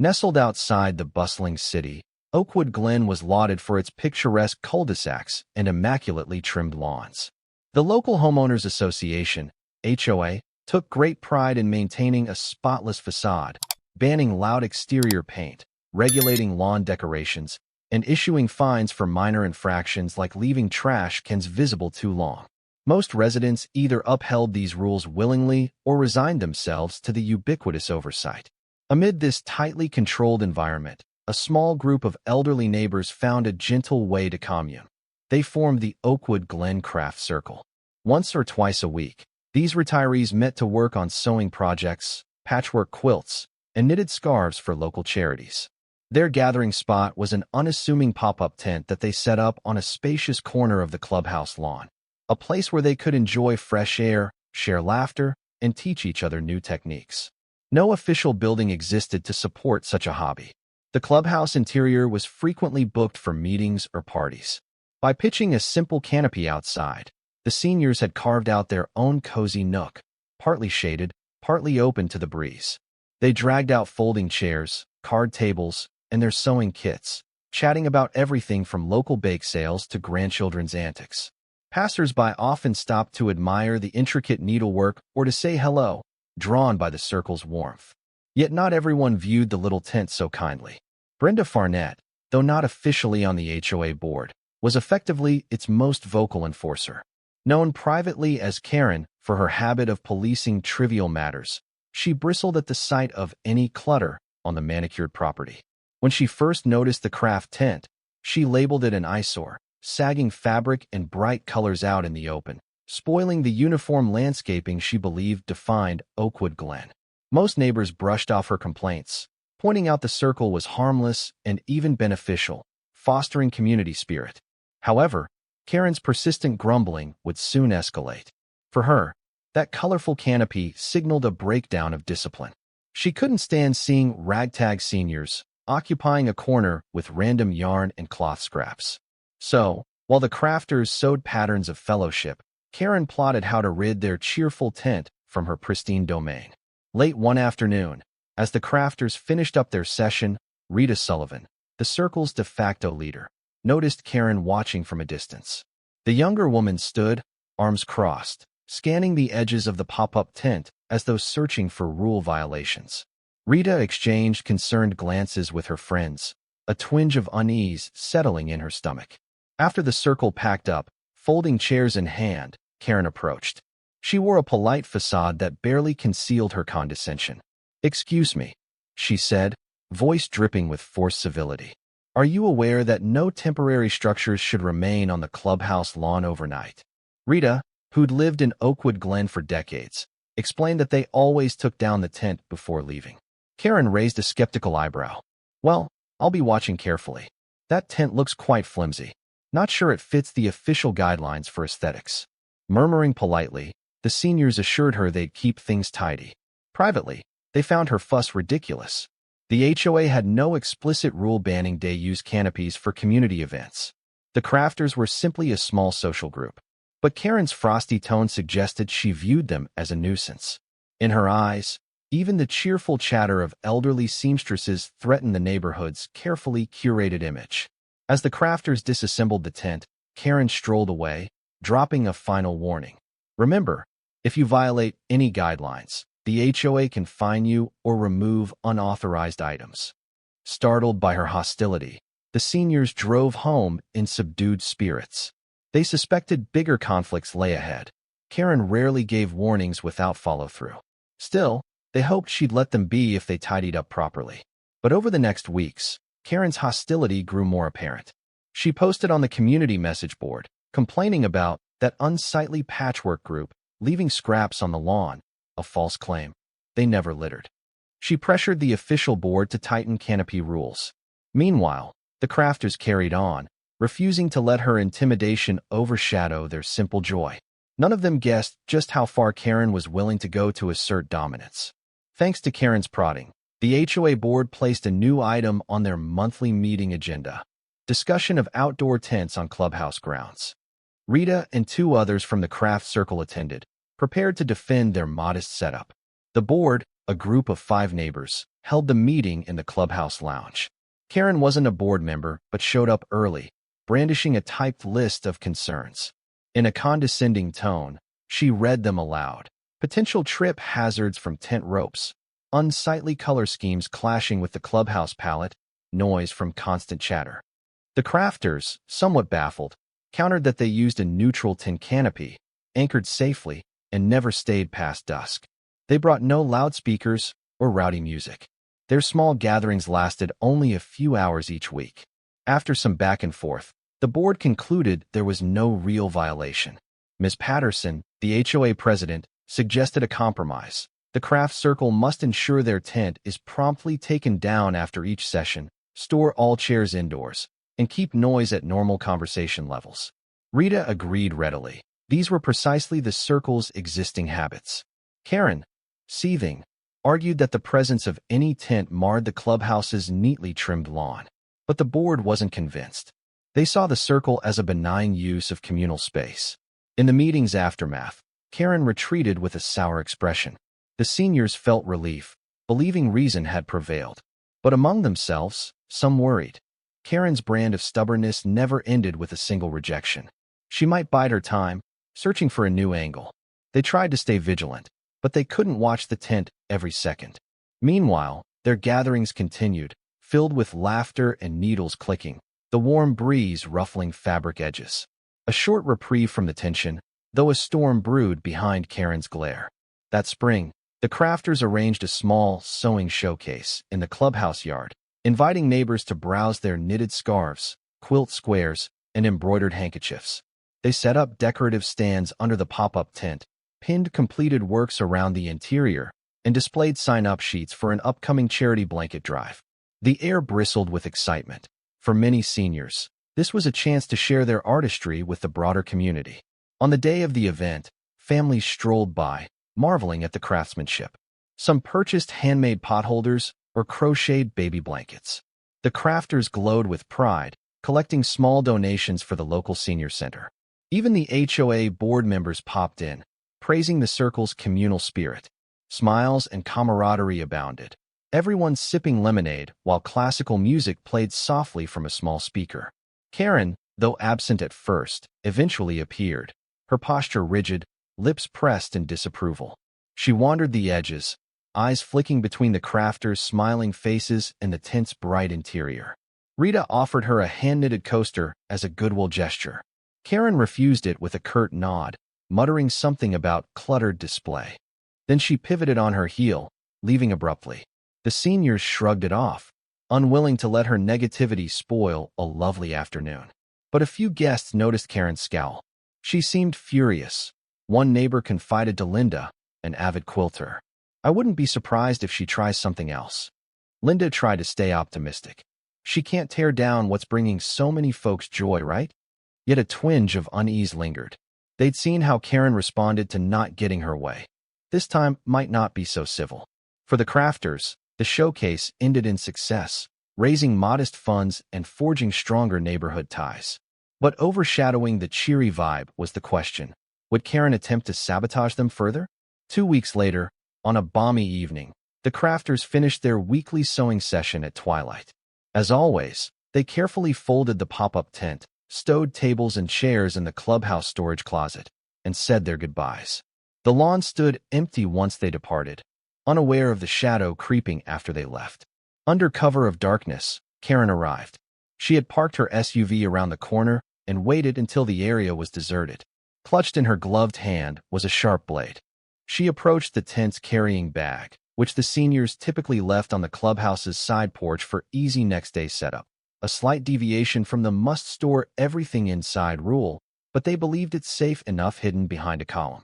Nestled outside the bustling city, Oakwood Glen was lauded for its picturesque cul-de-sacs and immaculately trimmed lawns. The local homeowners association, HOA, took great pride in maintaining a spotless facade, banning loud exterior paint, regulating lawn decorations, and issuing fines for minor infractions like leaving trash cans visible too long. Most residents either upheld these rules willingly or resigned themselves to the ubiquitous oversight. Amid this tightly controlled environment, a small group of elderly neighbors found a gentle way to commune. They formed the Oakwood Glen Craft Circle. Once or twice a week, these retirees met to work on sewing projects, patchwork quilts, and knitted scarves for local charities. Their gathering spot was an unassuming pop-up tent that they set up on a spacious corner of the clubhouse lawn, a place where they could enjoy fresh air, share laughter, and teach each other new techniques. No official building existed to support such a hobby. The clubhouse interior was frequently booked for meetings or parties. By pitching a simple canopy outside, the seniors had carved out their own cozy nook, partly shaded, partly open to the breeze. They dragged out folding chairs, card tables, and their sewing kits, chatting about everything from local bake sales to grandchildren's antics. Passers-by often stopped to admire the intricate needlework or to say hello, drawn by the circle's warmth. Yet not everyone viewed the little tent so kindly. Brenda Farnett, though not officially on the HOA board, was effectively its most vocal enforcer. Known privately as Karen for her habit of policing trivial matters, she bristled at the sight of any clutter on the manicured property. When she first noticed the craft tent, she labeled it an eyesore, sagging fabric and bright colors out in the open, spoiling the uniform landscaping she believed defined Oakwood Glen. Most neighbors brushed off her complaints, pointing out the circle was harmless and even beneficial, fostering community spirit. However, Karen's persistent grumbling would soon escalate. For her, that colorful canopy signaled a breakdown of discipline. She couldn't stand seeing ragtag seniors occupying a corner with random yarn and cloth scraps. So, while the crafters sewed patterns of fellowship, Karen plotted how to rid their cheerful tent from her pristine domain. Late one afternoon, as the crafters finished up their session, Rita Sullivan, the circle's de facto leader, noticed Karen watching from a distance. The younger woman stood, arms crossed, scanning the edges of the pop-up tent as though searching for rule violations. Rita exchanged concerned glances with her friends, a twinge of unease settling in her stomach. After the circle packed up, folding chairs in hand, Karen approached. She wore a polite facade that barely concealed her condescension. "Excuse me," she said, voice dripping with forced civility. "Are you aware that no temporary structures should remain on the clubhouse lawn overnight?" Rita, who'd lived in Oakwood Glen for decades, explained that they always took down the tent before leaving. Karen raised a skeptical eyebrow. "Well, I'll be watching carefully. That tent looks quite flimsy. Not sure it fits the official guidelines for aesthetics." Murmuring politely, the seniors assured her they'd keep things tidy. Privately, they found her fuss ridiculous. The HOA had no explicit rule banning day-use canopies for community events. The crafters were simply a small social group. But Karen's frosty tone suggested she viewed them as a nuisance. In her eyes, even the cheerful chatter of elderly seamstresses threatened the neighborhood's carefully curated image. As the crafters disassembled the tent, Karen strolled away, dropping a final warning. "Remember, if you violate any guidelines, the HOA can fine you or remove unauthorized items." Startled by her hostility, the seniors drove home in subdued spirits. They suspected bigger conflicts lay ahead. Karen rarely gave warnings without follow-through. Still, they hoped she'd let them be if they tidied up properly. But over the next weeks, Karen's hostility grew more apparent. She posted on the community message board, complaining about that unsightly patchwork group leaving scraps on the lawn, a false claim. They never littered. She pressured the official board to tighten canopy rules. Meanwhile, the crafters carried on, refusing to let her intimidation overshadow their simple joy. None of them guessed just how far Karen was willing to go to assert dominance. Thanks to Karen's prodding, the HOA board placed a new item on their monthly meeting agenda: discussion of outdoor tents on clubhouse grounds. Rita and two others from the craft circle attended, prepared to defend their modest setup. The board, a group of 5 neighbors, held the meeting in the clubhouse lounge. Karen wasn't a board member, but showed up early, brandishing a typed list of concerns. In a condescending tone, she read them aloud. Potential trip hazards from tent ropes, unsightly color schemes clashing with the clubhouse palette, noise from constant chatter. The crafters, somewhat baffled, countered that they used a neutral tin canopy, anchored safely, and never stayed past dusk. They brought no loudspeakers or rowdy music. Their small gatherings lasted only a few hours each week. After some back and forth, the board concluded there was no real violation. Ms. Patterson, the HOA president, suggested a compromise. The craft circle must ensure their tent is promptly taken down after each session, store all chairs indoors, and keep noise at normal conversation levels. Rita agreed readily. These were precisely the circle's existing habits. Karen, seething, argued that the presence of any tent marred the clubhouse's neatly trimmed lawn. But the board wasn't convinced. They saw the circle as a benign use of communal space. In the meeting's aftermath, Karen retreated with a sour expression. The seniors felt relief, believing reason had prevailed. But among themselves, some worried. Karen's brand of stubbornness never ended with a single rejection. She might bide her time, searching for a new angle. They tried to stay vigilant, but they couldn't watch the tent every second. Meanwhile, their gatherings continued, filled with laughter and needles clicking, the warm breeze ruffling fabric edges. A short reprieve from the tension, though a storm brewed behind Karen's glare. That spring, the crafters arranged a small sewing showcase in the clubhouse yard, inviting neighbors to browse their knitted scarves, quilt squares, and embroidered handkerchiefs. They set up decorative stands under the pop-up tent, pinned completed works around the interior, and displayed sign-up sheets for an upcoming charity blanket drive. The air bristled with excitement. For many seniors, this was a chance to share their artistry with the broader community. On the day of the event, families strolled by, marveling at the craftsmanship. Some purchased handmade potholders or crocheted baby blankets. The crafters glowed with pride, collecting small donations for the local senior center. Even the HOA board members popped in, praising the circle's communal spirit. Smiles and camaraderie abounded. Everyone sipping lemonade while classical music played softly from a small speaker. Karen, though absent at first, eventually appeared, her posture rigid, lips pressed in disapproval. She wandered the edges, eyes flicking between the crafters' smiling faces and the tent's bright interior. Rita offered her a hand-knitted coaster as a goodwill gesture. Karen refused it with a curt nod, muttering something about cluttered display. Then she pivoted on her heel, leaving abruptly. The seniors shrugged it off, unwilling to let her negativity spoil a lovely afternoon. But a few guests noticed Karen's scowl. She seemed furious. One neighbor confided to Linda, an avid quilter. "I wouldn't be surprised if she tries something else." Linda tried to stay optimistic. "She can't tear down what's bringing so many folks joy, right?" Yet a twinge of unease lingered. They'd seen how Karen responded to not getting her way. This time might not be so civil. For the crafters, the showcase ended in success, raising modest funds and forging stronger neighborhood ties. But overshadowing the cheery vibe was the question. Would Karen attempt to sabotage them further? 2 weeks later, on a balmy evening, the crafters finished their weekly sewing session at twilight. As always, they carefully folded the pop-up tent, stowed tables and chairs in the clubhouse storage closet, and said their goodbyes. The lawn stood empty once they departed, unaware of the shadow creeping after they left. Under cover of darkness, Karen arrived. She had parked her SUV around the corner and waited until the area was deserted. Clutched in her gloved hand was a sharp blade. She approached the tent's carrying bag, which the seniors typically left on the clubhouse's side porch for easy next-day setup. A slight deviation from the must-store-everything-inside rule, but they believed it safe enough hidden behind a column.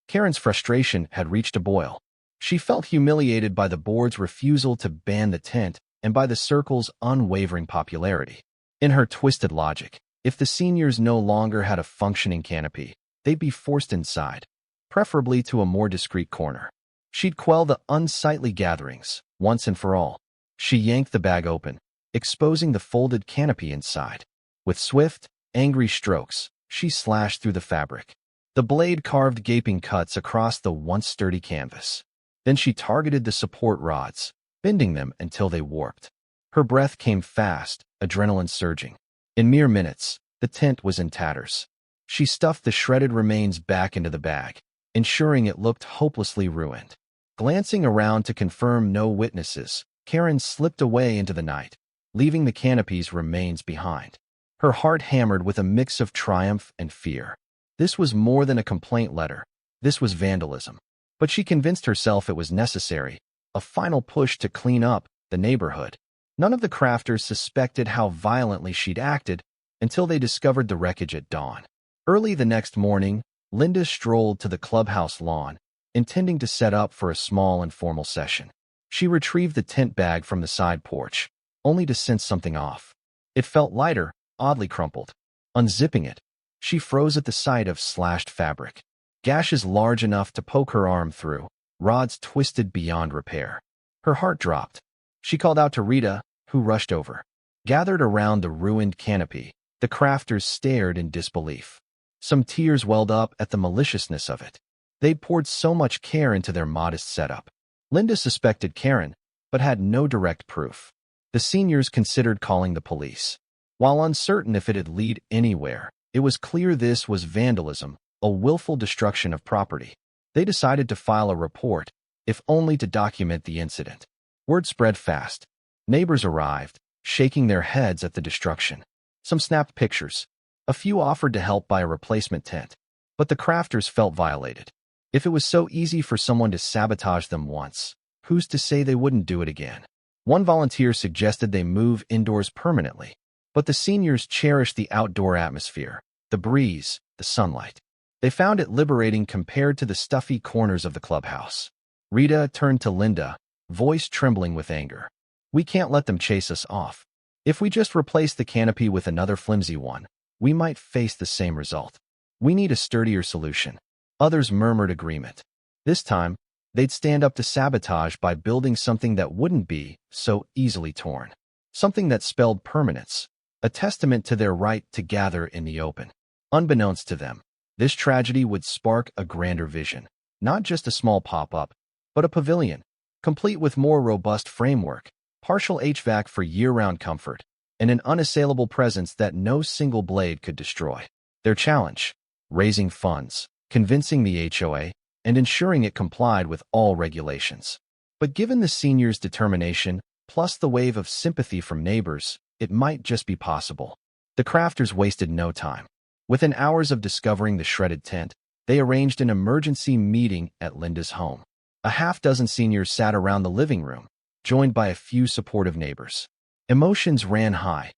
Karen's frustration had reached a boil. She felt humiliated by the board's refusal to ban the tent and by the circle's unwavering popularity. In her twisted logic, if the seniors no longer had a functioning canopy, they'd be forced inside, preferably to a more discreet corner. She'd quell the unsightly gatherings, once and for all. She yanked the bag open, exposing the folded canopy inside. With swift, angry strokes, she slashed through the fabric. The blade carved gaping cuts across the once sturdy canvas. Then she targeted the support rods, bending them until they warped. Her breath came fast, adrenaline surging. In mere minutes, the tent was in tatters. She stuffed the shredded remains back into the bag, ensuring it looked hopelessly ruined. Glancing around to confirm no witnesses, Karen slipped away into the night, leaving the canopy's remains behind. Her heart hammered with a mix of triumph and fear. This was more than a complaint letter. This was vandalism. But she convinced herself it was necessary, a final push to clean up the neighborhood. None of the crafters suspected how violently she'd acted until they discovered the wreckage at dawn. Early the next morning, Linda strolled to the clubhouse lawn, intending to set up for a small informal session. She retrieved the tent bag from the side porch, only to sense something off. It felt lighter, oddly crumpled. Unzipping it, she froze at the sight of slashed fabric. Gashes large enough to poke her arm through, rods twisted beyond repair. Her heart dropped. She called out to Rita, who rushed over. Gathered around the ruined canopy, the crafters stared in disbelief. Some tears welled up at the maliciousness of it. They'd poured so much care into their modest setup. Linda suspected Karen, but had no direct proof. The seniors considered calling the police. While uncertain if it'd lead anywhere, it was clear this was vandalism, a willful destruction of property. They decided to file a report, if only to document the incident. Word spread fast. Neighbors arrived, shaking their heads at the destruction. Some snapped pictures. A few offered to help buy a replacement tent. But the crafters felt violated. If it was so easy for someone to sabotage them once, who's to say they wouldn't do it again? One volunteer suggested they move indoors permanently. But the seniors cherished the outdoor atmosphere, the breeze, the sunlight. They found it liberating compared to the stuffy corners of the clubhouse. Rita turned to Linda, voice trembling with anger. We can't let them chase us off. If we just replace the canopy with another flimsy one, we might face the same result. We need a sturdier solution. Others murmured agreement. This time, they'd stand up to sabotage by building something that wouldn't be so easily torn. Something that spelled permanence, a testament to their right to gather in the open. Unbeknownst to them, this tragedy would spark a grander vision. Not just a small pop-up, but a pavilion, complete with more robust framework, partial HVAC for year-round comfort, and an unassailable presence that no single blade could destroy. Their challenge: raising funds, convincing the HOA, and ensuring it complied with all regulations. But given the seniors' determination, plus the wave of sympathy from neighbors, it might just be possible. The crafters wasted no time. Within hours of discovering the shredded tent, they arranged an emergency meeting at Linda's home. A half-dozen seniors sat around the living room, joined by a few supportive neighbors. Emotions ran high.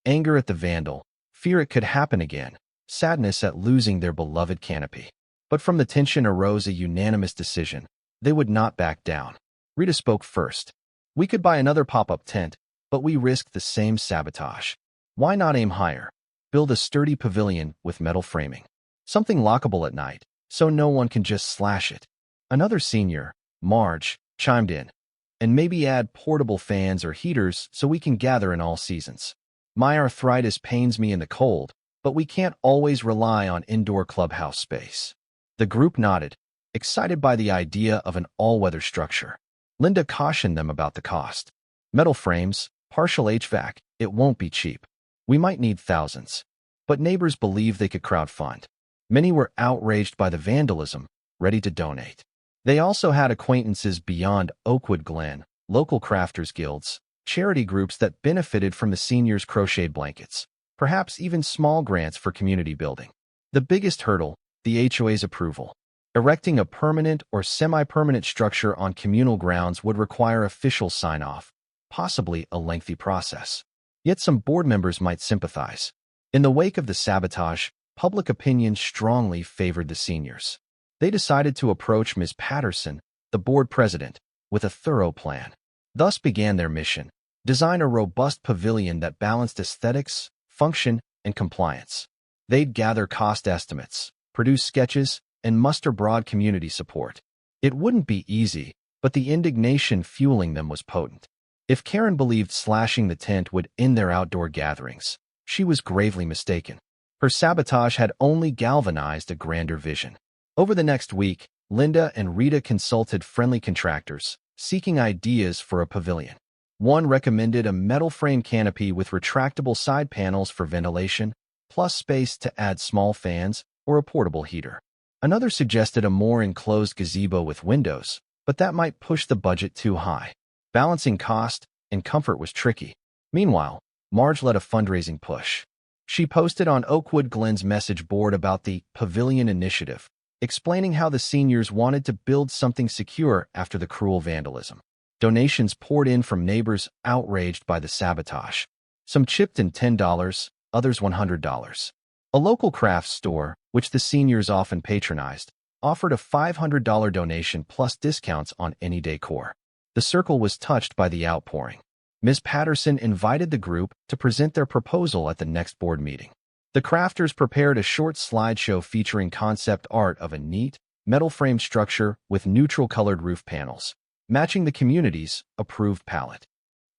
Anger at the vandal, fear it could happen again, sadness at losing their beloved canopy. But from the tension arose a unanimous decision. They would not back down. Rita spoke first. We could buy another pop-up tent, but we risked the same sabotage. Why not aim higher? Build a sturdy pavilion with metal framing. Something lockable at night, so no one can just slash it. Another senior, Marge, chimed in. And maybe add portable fans or heaters so we can gather in all seasons. My arthritis pains me in the cold, but we can't always rely on indoor clubhouse space. The group nodded, excited by the idea of an all-weather structure. Linda cautioned them about the cost. Metal frames, partial HVAC, it won't be cheap. We might need thousands. But neighbors believed they could crowdfund. Many were outraged by the vandalism, ready to donate. They also had acquaintances beyond Oakwood Glen, local crafters guilds, charity groups that benefited from the seniors' crocheted blankets, perhaps even small grants for community building. The biggest hurdle, the HOA's approval. Erecting a permanent or semi-permanent structure on communal grounds would require official sign-off, possibly a lengthy process. Yet some board members might sympathize. In the wake of the sabotage, public opinion strongly favored the seniors. They decided to approach Ms. Patterson, the board president, with a thorough plan. Thus began their mission: design a robust pavilion that balanced aesthetics, function, and compliance. They'd gather cost estimates, produce sketches, and muster broad community support. It wouldn't be easy, but the indignation fueling them was potent. If Karen believed slashing the tent would end their outdoor gatherings, she was gravely mistaken. Her sabotage had only galvanized a grander vision. Over the next week, Linda and Rita consulted friendly contractors, seeking ideas for a pavilion. One recommended a metal frame canopy with retractable side panels for ventilation, plus space to add small fans or a portable heater. Another suggested a more enclosed gazebo with windows, but that might push the budget too high. Balancing cost and comfort was tricky. Meanwhile, Marge led a fundraising push. She posted on Oakwood Glen's message board about the Pavilion initiative, explaining how the seniors wanted to build something secure after the cruel vandalism. Donations poured in from neighbors outraged by the sabotage. Some chipped in $10, others $100. A local crafts store, which the seniors often patronized, offered a $500 donation plus discounts on any decor. The circle was touched by the outpouring. Ms. Patterson invited the group to present their proposal at the next board meeting. The crafters prepared a short slideshow featuring concept art of a neat, metal-framed structure with neutral-colored roof panels, matching the community's approved palette.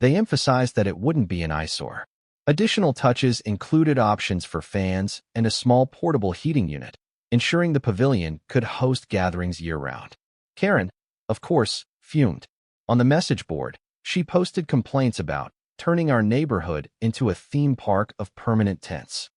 They emphasized that it wouldn't be an eyesore. Additional touches included options for fans and a small portable heating unit, ensuring the pavilion could host gatherings year-round. Karen, of course, fumed. On the message board, she posted complaints about turning our neighborhood into a theme park of permanent tents.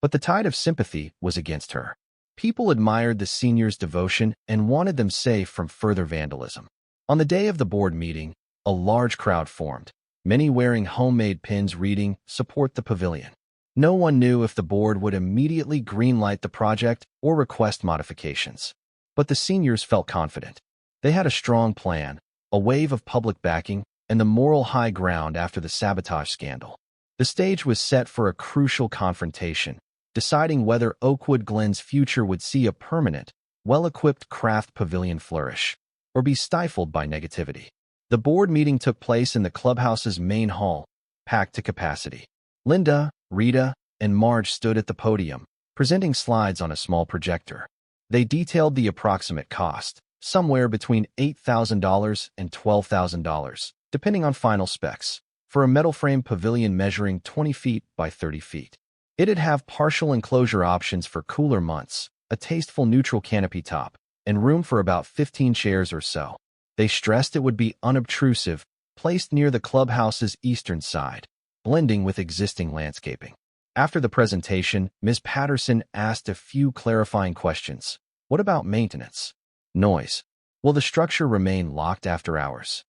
But the tide of sympathy was against her. People admired the seniors' devotion and wanted them safe from further vandalism. On the day of the board meeting, a large crowd formed, many wearing homemade pins reading, "Support the Pavilion." No one knew if the board would immediately greenlight the project or request modifications. But the seniors felt confident. They had a strong plan, a wave of public backing, and the moral high ground after the sabotage scandal. The stage was set for a crucial confrontation, deciding whether Oakwood Glen's future would see a permanent, well-equipped craft pavilion flourish, or be stifled by negativity. The board meeting took place in the clubhouse's main hall, packed to capacity. Linda, Rita, and Marge stood at the podium, presenting slides on a small projector. They detailed the approximate cost, somewhere between $8,000 and $12,000, depending on final specs, for a metal frame pavilion measuring 20 feet by 30 feet. It'd have partial enclosure options for cooler months, a tasteful neutral canopy top, and room for about 15 chairs or so. They stressed it would be unobtrusive, placed near the clubhouse's eastern side, blending with existing landscaping. After the presentation, Ms. Patterson asked a few clarifying questions. What about maintenance? Noise. Will the structure remain locked after hours?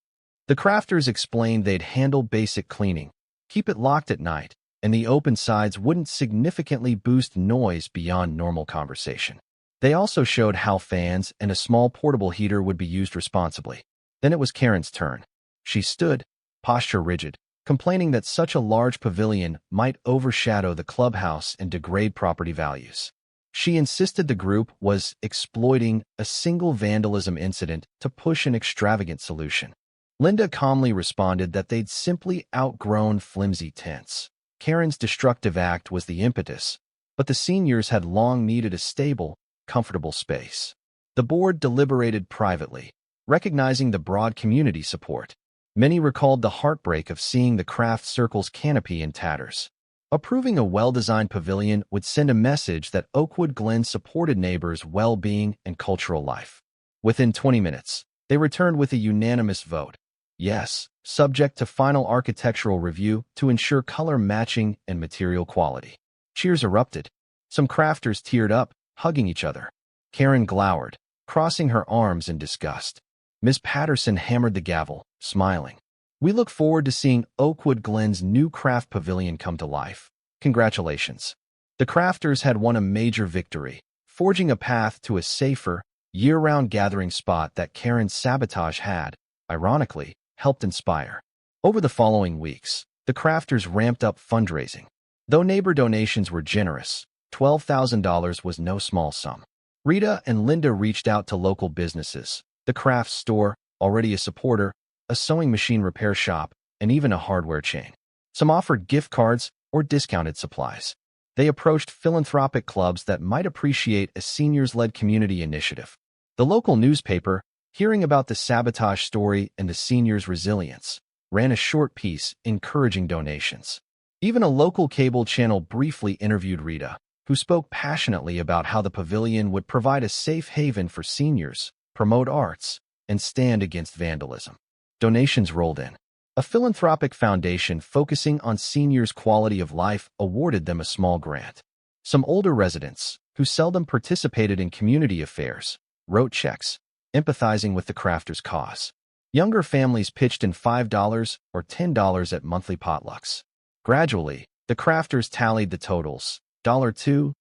The crafters explained they'd handle basic cleaning, keep it locked at night, and the open sides wouldn't significantly boost noise beyond normal conversation. They also showed how fans and a small portable heater would be used responsibly. Then it was Karen's turn. She stood, posture rigid, complaining that such a large pavilion might overshadow the clubhouse and degrade property values. She insisted the group was exploiting a single vandalism incident to push an extravagant solution. Linda calmly responded that they'd simply outgrown flimsy tents. Karen's destructive act was the impetus, but the seniors had long needed a stable, comfortable space. The board deliberated privately, recognizing the broad community support. Many recalled the heartbreak of seeing the craft circle's canopy in tatters. Approving a well-designed pavilion would send a message that Oakwood Glen supported neighbors' well-being and cultural life. Within 20 minutes, they returned with a unanimous vote. Yes, subject to final architectural review to ensure color matching and material quality. Cheers erupted. Some crafters teared up, hugging each other. Karen glowered, crossing her arms in disgust. Ms. Patterson hammered the gavel, smiling. We look forward to seeing Oakwood Glen's new craft pavilion come to life. Congratulations. The crafters had won a major victory, forging a path to a safer, year-round gathering spot that Karen's sabotage had, ironically, helped inspire. Over the following weeks, the crafters ramped up fundraising. Though neighbor donations were generous, $12,000 was no small sum. Rita and Linda reached out to local businesses, the craft store, already a supporter, a sewing machine repair shop, and even a hardware chain. Some offered gift cards or discounted supplies. They approached philanthropic clubs that might appreciate a seniors-led community initiative. The local newspaper, hearing about the sabotage story and the seniors' resilience, ran a short piece encouraging donations. Even a local cable channel briefly interviewed Rita, who spoke passionately about how the pavilion would provide a safe haven for seniors, promote arts, and stand against vandalism. Donations rolled in. A philanthropic foundation focusing on seniors' quality of life awarded them a small grant. Some older residents, who seldom participated in community affairs, wrote checks, empathizing with the crafters' cause. Younger families pitched in $5 or $10 at monthly potlucks. Gradually, the crafters tallied the totals: $2,000,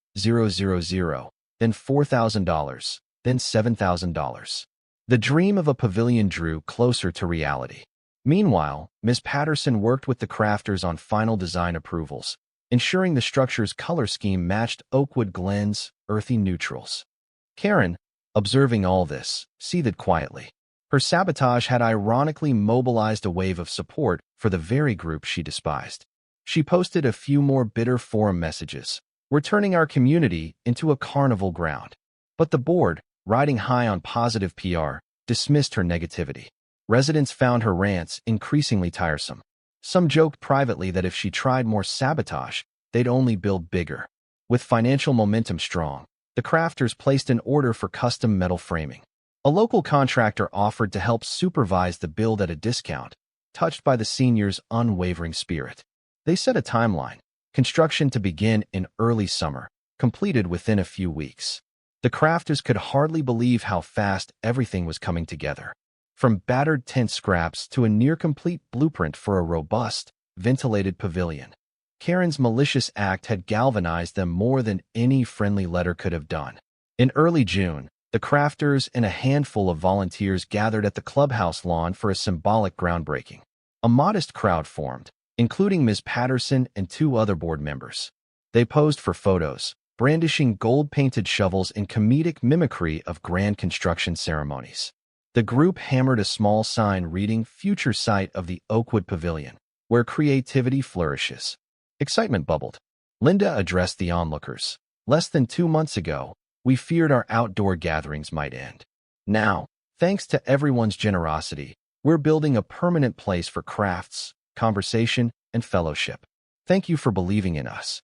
then $4,000, then $7,000. The dream of a pavilion drew closer to reality. Meanwhile, Ms. Patterson worked with the crafters on final design approvals, ensuring the structure's color scheme matched Oakwood Glen's earthy neutrals. Karen, observing all this, seethed quietly. Her sabotage had ironically mobilized a wave of support for the very group she despised. She posted a few more bitter forum messages. "We're turning our community into a carnival ground." But the board, riding high on positive PR, dismissed her negativity. Residents found her rants increasingly tiresome. Some joked privately that if she tried more sabotage, they'd only build bigger. With financial momentum strong, the crafters placed an order for custom metal framing. A local contractor offered to help supervise the build at a discount, touched by the seniors' unwavering spirit. They set a timeline: construction to begin in early summer, completed within a few weeks. The crafters could hardly believe how fast everything was coming together. From battered tent scraps to a near-complete blueprint for a robust, ventilated pavilion. Karen's malicious act had galvanized them more than any friendly letter could have done. In early June, the crafters and a handful of volunteers gathered at the clubhouse lawn for a symbolic groundbreaking. A modest crowd formed, including Ms. Patterson and 2 other board members. They posed for photos, brandishing gold-painted shovels in comedic mimicry of grand construction ceremonies. The group hammered a small sign reading "Future Site of the Oakwood Pavilion, where creativity flourishes." Excitement bubbled. Linda addressed the onlookers. "Less than 2 months ago, we feared our outdoor gatherings might end. Now, thanks to everyone's generosity, we're building a permanent place for crafts, conversation, and fellowship. Thank you for believing in us."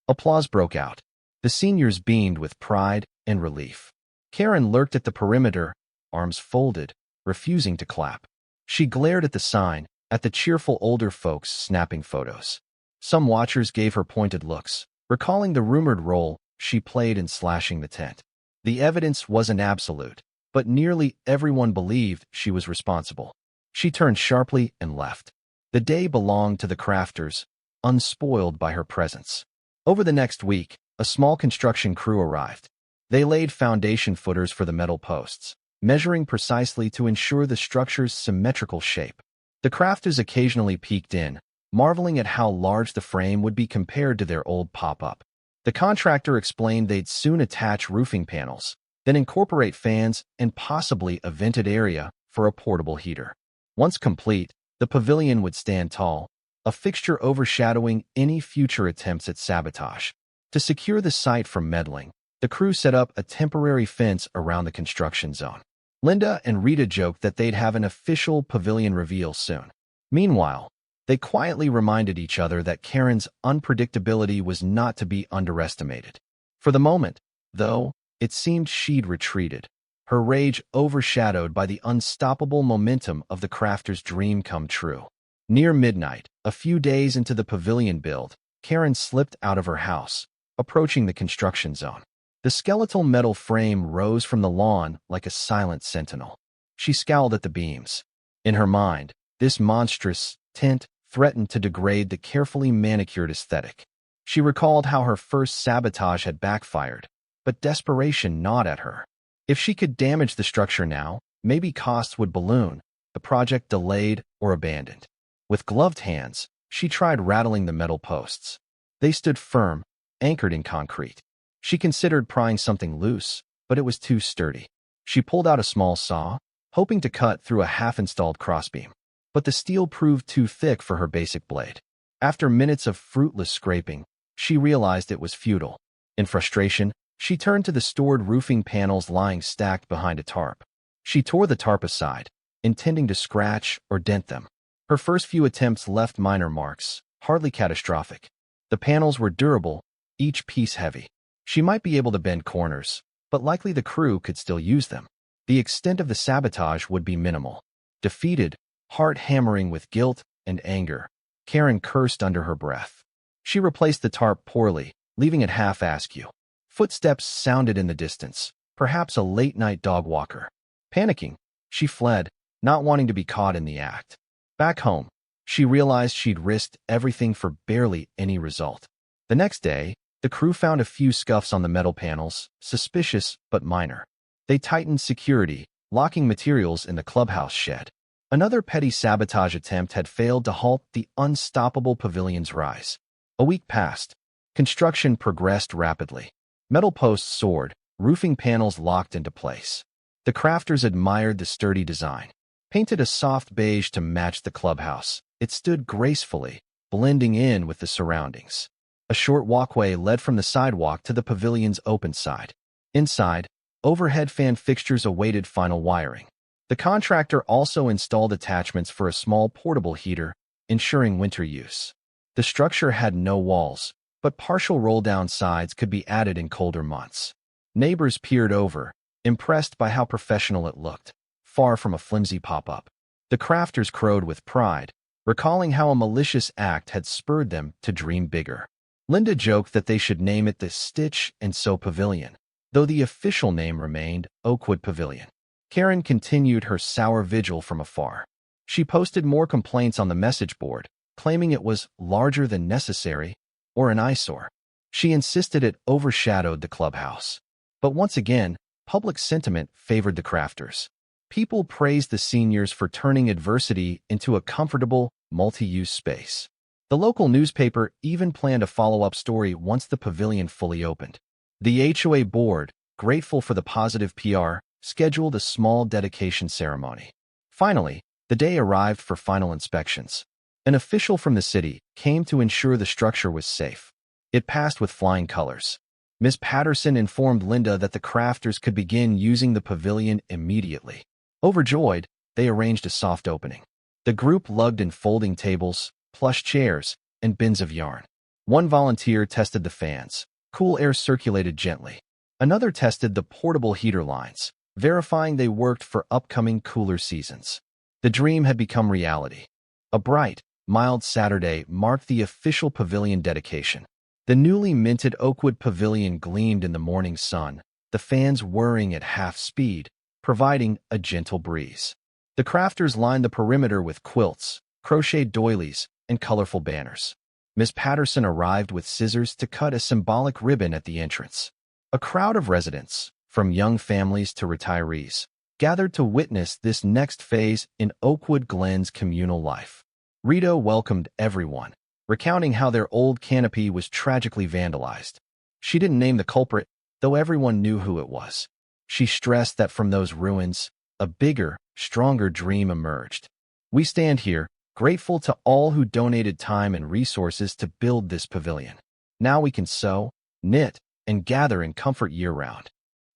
Applause broke out. The seniors beamed with pride and relief. Karen lurked at the perimeter, arms folded, refusing to clap. She glared at the sign, at the cheerful older folks snapping photos. Some watchers gave her pointed looks, recalling the rumored role she played in slashing the tent. The evidence wasn't absolute, but nearly everyone believed she was responsible. She turned sharply and left. The day belonged to the crafters, unspoiled by her presence. Over the next week, a small construction crew arrived. They laid foundation footers for the metal posts, measuring precisely to ensure the structure's symmetrical shape. The crafters occasionally peeked in, marveling at how large the frame would be compared to their old pop-up. The contractor explained they'd soon attach roofing panels, then incorporate fans and possibly a vented area for a portable heater. Once complete, the pavilion would stand tall, a fixture overshadowing any future attempts at sabotage. To secure the site from meddling, the crew set up a temporary fence around the construction zone. Linda and Rita joked that they'd have an official pavilion reveal soon. Meanwhile, they quietly reminded each other that Karen's unpredictability was not to be underestimated. For the moment, though, it seemed she'd retreated, her rage overshadowed by the unstoppable momentum of the crafter's dream come true. Near midnight, a few days into the pavilion build, Karen slipped out of her house, approaching the construction zone. The skeletal metal frame rose from the lawn like a silent sentinel. She scowled at the beams. In her mind, this monstrous tent threatened to degrade the carefully manicured aesthetic. She recalled how her first sabotage had backfired, but desperation gnawed at her. If she could damage the structure now, maybe costs would balloon, the project delayed or abandoned. With gloved hands, she tried rattling the metal posts. They stood firm, anchored in concrete. She considered prying something loose, but it was too sturdy. She pulled out a small saw, hoping to cut through a half-installed crossbeam. But the steel proved too thick for her basic blade. After minutes of fruitless scraping, she realized it was futile. In frustration, she turned to the stored roofing panels lying stacked behind a tarp. She tore the tarp aside, intending to scratch or dent them. Her first few attempts left minor marks, hardly catastrophic. The panels were durable, each piece heavy. She might be able to bend corners, but likely the crew could still use them. the extent of the sabotage would be minimal. Defeated, heart hammering with guilt and anger, Karen cursed under her breath. She replaced the tarp poorly, leaving it half askew. Footsteps sounded in the distance, perhaps a late-night dog walker. Panicking, she fled, not wanting to be caught in the act. Back home, she realized she'd risked everything for barely any result. The next day, the crew found a few scuffs on the metal panels, suspicious but minor. They tightened security, locking materials in the clubhouse shed. Another petty sabotage attempt had failed to halt the unstoppable pavilion's rise. A week passed. Construction progressed rapidly. Metal posts soared, roofing panels locked into place. The crafters admired the sturdy design. Painted a soft beige to match the clubhouse, it stood gracefully, blending in with the surroundings. A short walkway led from the sidewalk to the pavilion's open side. Inside, overhead fan fixtures awaited final wiring. The contractor also installed attachments for a small portable heater, ensuring winter use. The structure had no walls, but partial roll-down sides could be added in colder months. Neighbors peered over, impressed by how professional it looked, far from a flimsy pop-up. The crafters crowed with pride, recalling how a malicious act had spurred them to dream bigger. Linda joked that they should name it the Stitch and Sew Pavilion, though the official name remained Oakwood Pavilion. Karen continued her sour vigil from afar. She posted more complaints on the message board, claiming it was larger than necessary or an eyesore. She insisted it overshadowed the clubhouse. But once again, public sentiment favored the crafters. People praised the seniors for turning adversity into a comfortable, multi-use space. The local newspaper even planned a follow-up story once the pavilion fully opened. The HOA board, grateful for the positive PR, scheduled a small dedication ceremony. Finally, the day arrived for final inspections. An official from the city came to ensure the structure was safe. It passed with flying colors. Ms. Patterson informed Linda that the crafters could begin using the pavilion immediately. Overjoyed, they arranged a soft opening. The group lugged in folding tables, plush chairs, and bins of yarn. One volunteer tested the fans. Cool air circulated gently. Another tested the portable heater lines, verifying they worked for upcoming cooler seasons. The dream had become reality. A bright, mild Saturday marked the official pavilion dedication. The newly minted Oakwood Pavilion gleamed in the morning sun, the fans whirring at half speed, providing a gentle breeze. The crafters lined the perimeter with quilts, crocheted doilies, and colorful banners. Miss Patterson arrived with scissors to cut a symbolic ribbon at the entrance. A crowd of residents, from young families to retirees, gathered to witness this next phase in Oakwood Glen's communal life. Rita welcomed everyone, recounting how their old canopy was tragically vandalized. She didn't name the culprit, though everyone knew who it was. She stressed that from those ruins, a bigger, stronger dream emerged. We stand here, grateful to all who donated time and resources to build this pavilion. Now we can sew, knit, and gather in comfort year-round.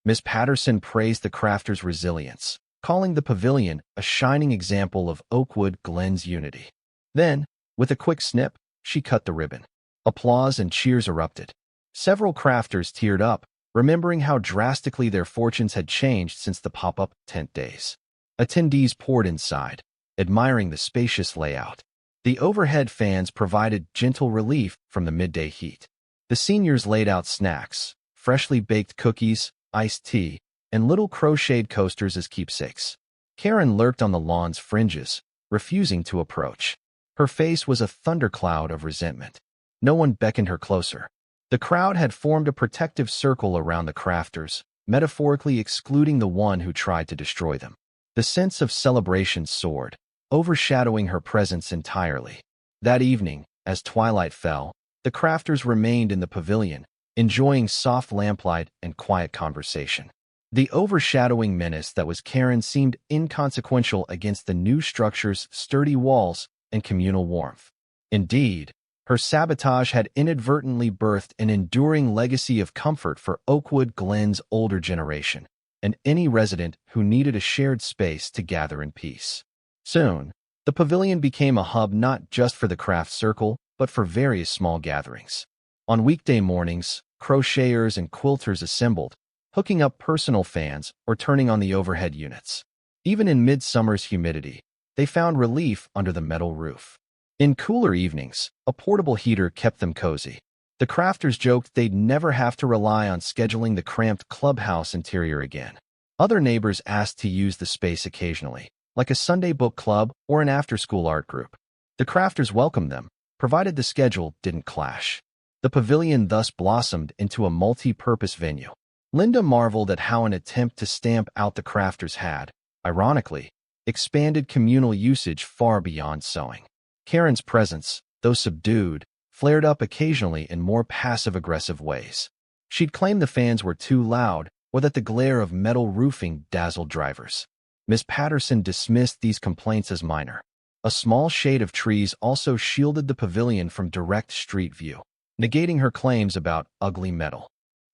Ms. Patterson praised the crafters' resilience, calling the pavilion a shining example of Oakwood Glen's unity. Then, with a quick snip, she cut the ribbon. Applause and cheers erupted. Several crafters teared up, remembering how drastically their fortunes had changed since the pop-up tent days. Attendees poured inside, admiring the spacious layout. The overhead fans provided gentle relief from the midday heat. The seniors laid out snacks, freshly baked cookies, iced tea, and little crocheted coasters as keepsakes. Karen lurked on the lawn's fringes, refusing to approach. Her face was a thundercloud of resentment. No one beckoned her closer. The crowd had formed a protective circle around the crafters, metaphorically excluding the one who tried to destroy them. The sense of celebration soared, overshadowing her presence entirely. That evening, as twilight fell, the crafters remained in the pavilion, enjoying soft lamplight and quiet conversation. The overshadowing menace that was Karen seemed inconsequential against the new structure's sturdy walls and communal warmth. Indeed, her sabotage had inadvertently birthed an enduring legacy of comfort for Oakwood Glen's older generation, and any resident who needed a shared space to gather in peace. Soon, the pavilion became a hub not just for the craft circle, but for various small gatherings. On weekday mornings, crocheters and quilters assembled, hooking up personal fans or turning on the overhead units. Even in midsummer's humidity, they found relief under the metal roof. In cooler evenings, a portable heater kept them cozy. The crafters joked they'd never have to rely on scheduling the cramped clubhouse interior again. Other neighbors asked to use the space occasionally, like a Sunday book club or an after-school art group. The crafters welcomed them, provided the schedule didn't clash. The pavilion thus blossomed into a multi-purpose venue. Linda marveled at how an attempt to stamp out the crafters had, ironically, expanded communal usage far beyond sewing. Karen's presence, though subdued, flared up occasionally in more passive-aggressive ways. She'd claim the fans were too loud or that the glare of metal roofing dazzled drivers. Miss Patterson dismissed these complaints as minor. A small shade of trees also shielded the pavilion from direct street view, negating her claims about ugly metal.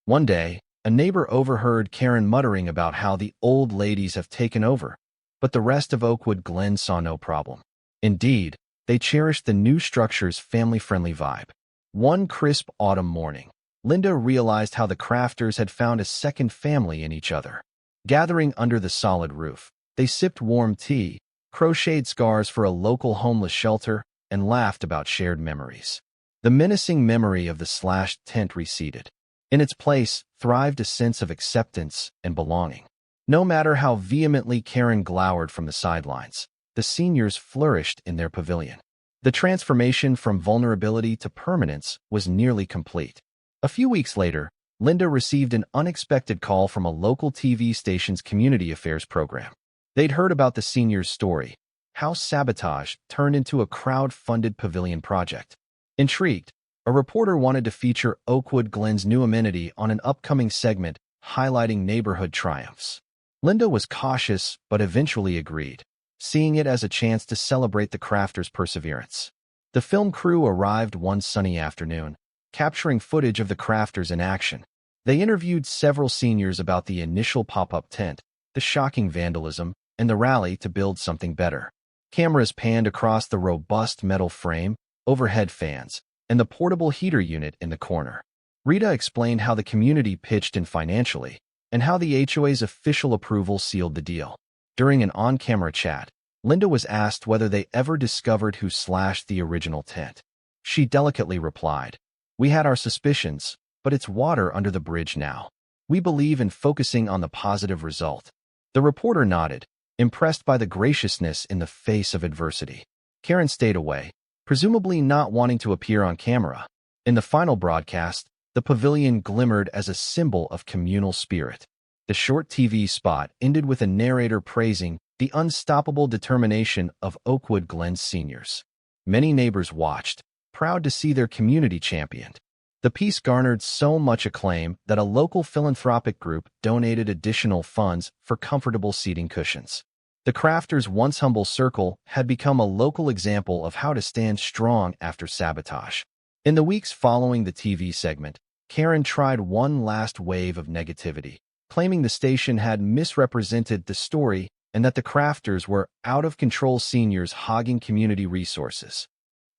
One day, a neighbor overheard Karen muttering about how the old ladies have taken over, but the rest of Oakwood Glen saw no problem. Indeed, they cherished the new structure's family-friendly vibe. One crisp autumn morning, Linda realized how the crafters had found a second family in each other. Gathering under the solid roof, they sipped warm tea, crocheted scarves for a local homeless shelter, and laughed about shared memories. The menacing memory of the slashed tent receded. In its place thrived a sense of acceptance and belonging. No matter how vehemently Karen glowered from the sidelines, the seniors flourished in their pavilion. The transformation from vulnerability to permanence was nearly complete. A few weeks later, Linda received an unexpected call from a local TV station's community affairs program. They'd heard about the seniors' story, how sabotage turned into a crowd-funded pavilion project. Intrigued, a reporter wanted to feature Oakwood Glen's new amenity on an upcoming segment highlighting neighborhood triumphs. Linda was cautious but eventually agreed, seeing it as a chance to celebrate the crafters' perseverance. The film crew arrived one sunny afternoon, capturing footage of the crafters in action. They interviewed several seniors about the initial pop-up tent, the shocking vandalism, and the rally to build something better. Cameras panned across the robust metal frame, overhead fans, and the portable heater unit in the corner. Rita explained how the community pitched in financially, and how the HOA's official approval sealed the deal. During an on-camera chat, Linda was asked whether they ever discovered who slashed the original tent. She delicately replied, "We had our suspicions, but it's water under the bridge now. We believe in focusing on the positive result." The reporter nodded, impressed by the graciousness in the face of adversity. Karen stayed away, presumably not wanting to appear on camera. In the final broadcast, the pavilion glimmered as a symbol of communal spirit. The short TV spot ended with a narrator praising the unstoppable determination of Oakwood Glen's seniors. Many neighbors watched, proud to see their community championed. The piece garnered so much acclaim that a local philanthropic group donated additional funds for comfortable seating cushions. The crafters' once humble circle had become a local example of how to stand strong after sabotage. In the weeks following the TV segment, Karen tried one last wave of negativity, claiming the station had misrepresented the story and that the crafters were out-of-control seniors hogging community resources.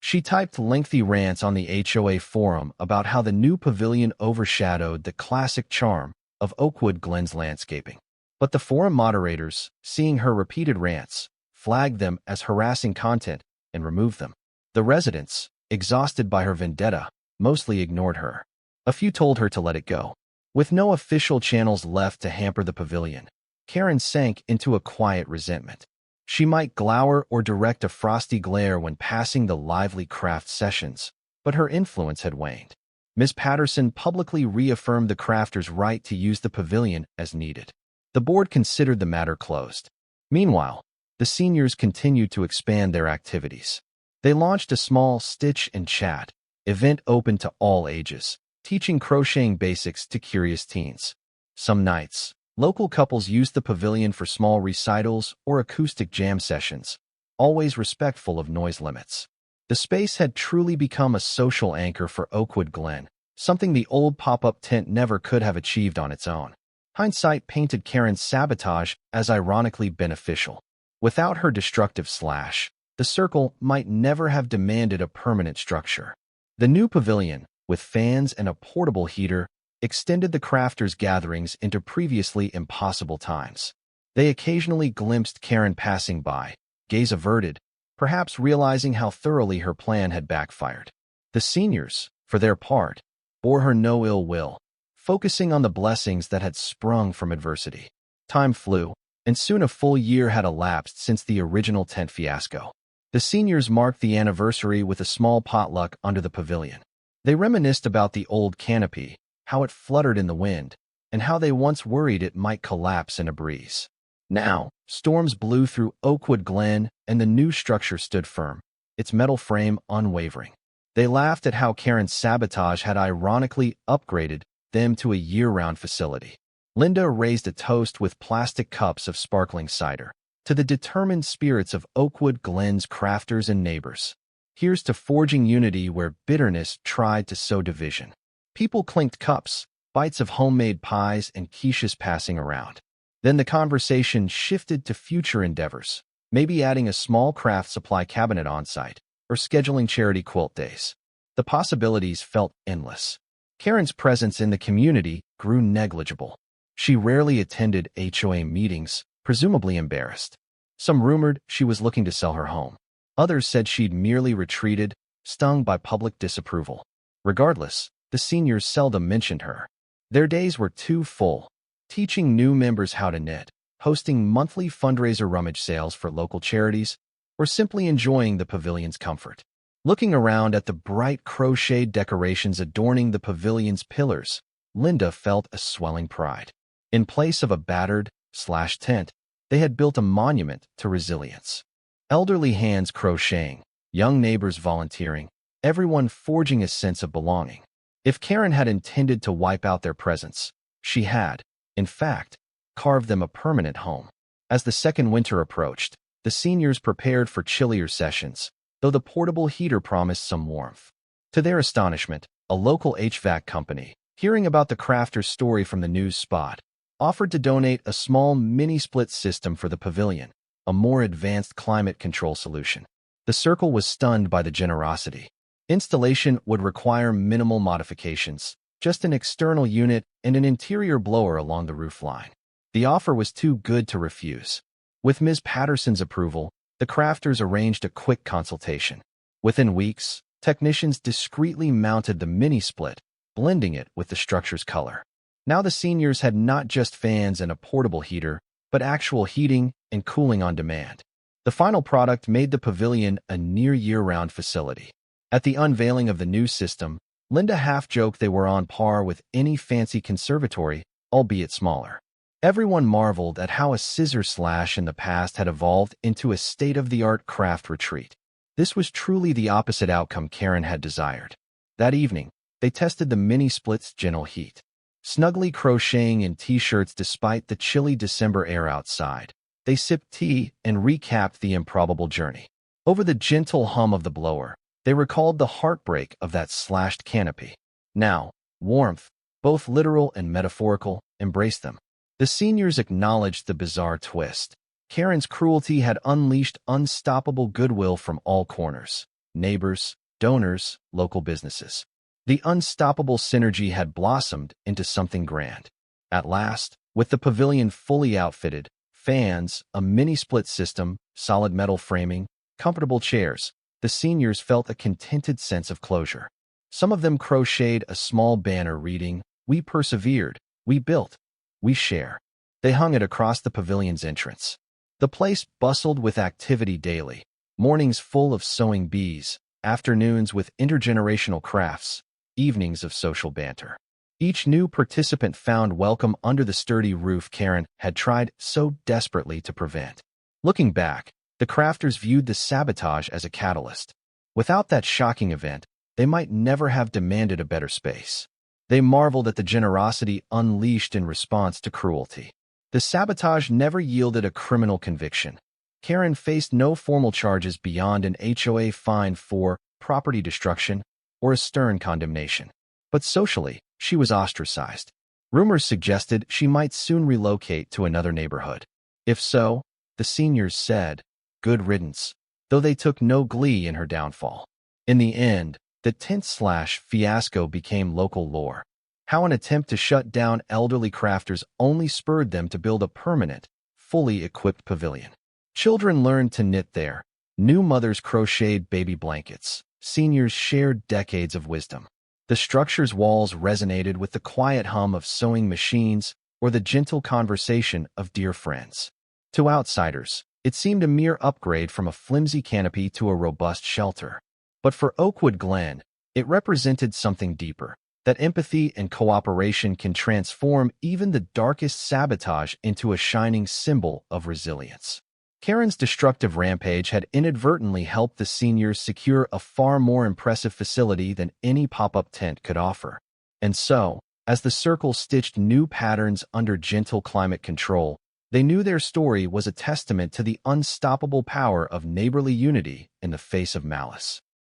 She typed lengthy rants on the HOA forum about how the new pavilion overshadowed the classic charm of Oakwood Glen's landscaping. But the forum moderators, seeing her repeated rants, flagged them as harassing content and removed them. The residents, exhausted by her vendetta, mostly ignored her. A few told her to let it go. With no official channels left to hamper the pavilion, Karen sank into a quiet resentment. She might glower or direct a frosty glare when passing the lively craft sessions, but her influence had waned. Miss Patterson publicly reaffirmed the crafters' right to use the pavilion as needed. The board considered the matter closed. Meanwhile, the seniors continued to expand their activities. They launched a small Stitch and Chat event open to all ages, teaching crocheting basics to curious teens. Some nights, local couples used the pavilion for small recitals or acoustic jam sessions, always respectful of noise limits. The space had truly become a social anchor for Oakwood Glen, something the old pop-up tent never could have achieved on its own. Hindsight painted Karen's sabotage as ironically beneficial. Without her destructive slash, the circle might never have demanded a permanent structure. The new pavilion, with fans and a portable heater, extended the crafters' gatherings into previously impossible times. They occasionally glimpsed Karen passing by, gaze averted, perhaps realizing how thoroughly her plan had backfired. The seniors, for their part, bore her no ill will, focusing on the blessings that had sprung from adversity. Time flew, and soon a full year had elapsed since the original tent fiasco. The seniors marked the anniversary with a small potluck under the pavilion. They reminisced about the old canopy, how it fluttered in the wind, and how they once worried it might collapse in a breeze. Now, storms blew through Oakwood Glen, and the new structure stood firm, its metal frame unwavering. They laughed at how Karen's sabotage had ironically upgraded them to a year-round facility. Linda raised a toast with plastic cups of sparkling cider to the determined spirits of Oakwood Glen's crafters and neighbors. Here's to forging unity where bitterness tried to sow division. People clinked cups, bites of homemade pies and quiches passing around. Then the conversation shifted to future endeavors, maybe adding a small craft supply cabinet on-site, or scheduling charity quilt days. The possibilities felt endless. Karen's presence in the community grew negligible. She rarely attended HOA meetings, presumably embarrassed. Some rumored she was looking to sell her home. Others said she'd merely retreated, stung by public disapproval. Regardless, the seniors seldom mentioned her. Their days were too full, teaching new members how to knit, hosting monthly fundraiser rummage sales for local charities, or simply enjoying the pavilion's comfort. Looking around at the bright crocheted decorations adorning the pavilion's pillars, Linda felt a swelling pride. In place of a battered, slashed tent, they had built a monument to resilience. Elderly hands crocheting, young neighbors volunteering, everyone forging a sense of belonging. If Karen had intended to wipe out their presence, she had, in fact, carved them a permanent home. As the second winter approached, the seniors prepared for chillier sessions, though the portable heater promised some warmth. To their astonishment, a local HVAC company, hearing about the crafter's story from the news spot, offered to donate a small mini-split system for the pavilion, a more advanced climate control solution. The circle was stunned by the generosity. Installation would require minimal modifications, just an external unit and an interior blower along the roof line. The offer was too good to refuse. With Ms. Patterson's approval, the crafters arranged a quick consultation. Within weeks, technicians discreetly mounted the mini-split, blending it with the structure's color. Now the seniors had not just fans and a portable heater, but actual heating and cooling on demand. The final product made the pavilion a near year-round facility. At the unveiling of the new system, Linda half-joked they were on par with any fancy conservatory, albeit smaller. Everyone marveled at how a scissor slash in the past had evolved into a state-of-the-art craft retreat. This was truly the opposite outcome Karen had desired. That evening, they tested the mini-split's gentle heat, snugly crocheting in t-shirts despite the chilly December air outside. They sipped tea and recapped the improbable journey. Over the gentle hum of the blower, they recalled the heartbreak of that slashed canopy. Now, warmth, both literal and metaphorical, embraced them. The seniors acknowledged the bizarre twist. Karen's cruelty had unleashed unstoppable goodwill from all corners: neighbors, donors, local businesses. The unstoppable synergy had blossomed into something grand. At last, with the pavilion fully outfitted, fans, a mini-split system, solid metal framing, comfortable chairs, the seniors felt a contented sense of closure. Some of them crocheted a small banner reading, "We persevered, we built, we share." They hung it across the pavilion's entrance. The place bustled with activity daily, mornings full of sewing bees, afternoons with intergenerational crafts, evenings of social banter. Each new participant found welcome under the sturdy roof Karen had tried so desperately to prevent. Looking back, the crafters viewed the sabotage as a catalyst. Without that shocking event, they might never have demanded a better space. They marveled at the generosity unleashed in response to cruelty. The sabotage never yielded a criminal conviction. Karen faced no formal charges beyond an HOA fine for property destruction or a stern condemnation. But socially, she was ostracized. Rumors suggested she might soon relocate to another neighborhood. If so, the seniors said, good riddance, though they took no glee in her downfall. In the end, the tent-slash fiasco became local lore. how an attempt to shut down elderly crafters only spurred them to build a permanent, fully equipped pavilion. Children learned to knit there. New mothers crocheted baby blankets. Seniors shared decades of wisdom. The structure's walls resonated with the quiet hum of sewing machines or the gentle conversation of dear friends. To outsiders, it seemed a mere upgrade from a flimsy canopy to a robust shelter. But for Oakwood Glen, it represented something deeper, that empathy and cooperation can transform even the darkest sabotage into a shining symbol of resilience. Karen's destructive rampage had inadvertently helped the seniors secure a far more impressive facility than any pop-up tent could offer. And so, as the circle stitched new patterns under gentle climate control, they knew their story was a testament to the unstoppable power of neighborly unity in the face of malice.